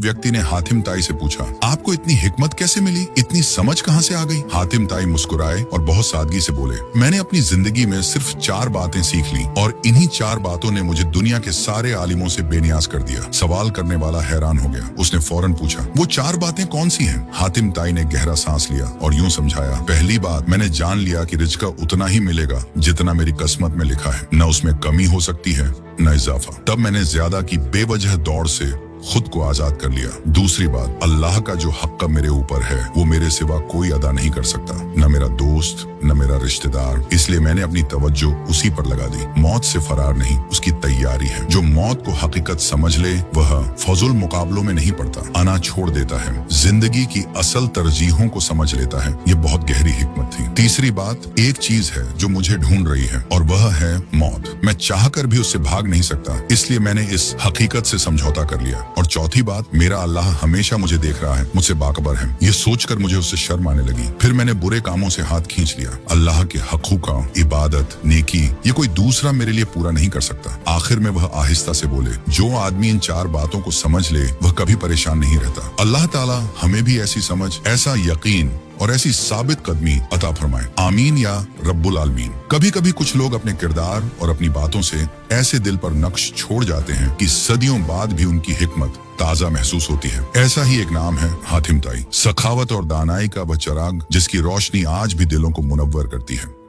व्यक्ति ने हातिम ताई से पूछा, आपको इतनी हिकमत कैसे मिली, इतनी समझ कहां से आ गई? हातिम ताई मुस्कुराए और बहुत सादगी से बोले, मैंने अपनी जिंदगी में सिर्फ 4 बातें सीख ली और इन्हीं 4 बातों ने मुझे दुनिया के सारे आलिमों से बेनियाज कर दिया। सवाल करने वाला हैरान हो गया। उसने फौरन पूछा, वो 4 बातें कौन सी हैं? हातिम ताई ने गहरा सांस लिया और यूं समझाया, पहली बात, मैंने जान लिया कि रिज्क उतना ही मिलेगा जितना मेरी किस्मत में लिखा है, न उसमें कमी हो सकती है न इजाफा। तब मैंने ज्यादा की बेवजह दौड़ से खुद को आजाद कर लिया। दूसरी बात, अल्लाह का जो हक मेरे ऊपर है वो मेरे सिवा कोई अदा नहीं कर सकता, न मेरा दोस्त न मेरा रिश्तेदार, इसलिए मैंने अपनी तवज्जो उसी पर लगा दी। मौत से फरार नहीं, उसकी तैयारी है। जो मौत को हकीकत समझ ले वह फजूल मुकाबलों में नहीं पड़ता, अना छोड़ देता है, जिंदगी की असल तरजीहों को समझ लेता है। ये बहुत गहरी हिकमत थी। तीसरी बात, एक चीज है जो मुझे ढूंढ रही है और वह है मौत। मैं चाहकर भी उससे भाग नहीं सकता, इसलिए मैंने इस हकीकत से समझौता कर लिया। और चौथी बात, मेरा अल्लाह हमेशा मुझे देख रहा है, मुझसे बाखबर है। ये सोचकर मुझे उससे शर्म आने लगी। फिर मैंने बुरे कामों से हाथ खींच लिया। अल्लाह के हकूका, इबादत, नेकी, ये कोई दूसरा मेरे लिए पूरा नहीं कर सकता। आखिर में वह आहिस्ता से बोले, जो आदमी इन 4 बातों को समझ ले वह कभी परेशान नहीं रहता। अल्लाह ताला हमें भी ऐसी समझ, ऐसा यकीन और ऐसी साबित कदमी अता फरमाए। आमीन या रब्बुल आलमीन। कभी कभी कुछ लोग अपने किरदार और अपनी बातों से ऐसे दिल पर नक्श छोड़ जाते हैं कि सदियों बाद भी उनकी हिकमत ताजा महसूस होती है। ऐसा ही एक नाम है हातिम ताई। सखावत और दानाई का वह चिराग जिसकी रोशनी आज भी दिलों को मुनव्वर करती है।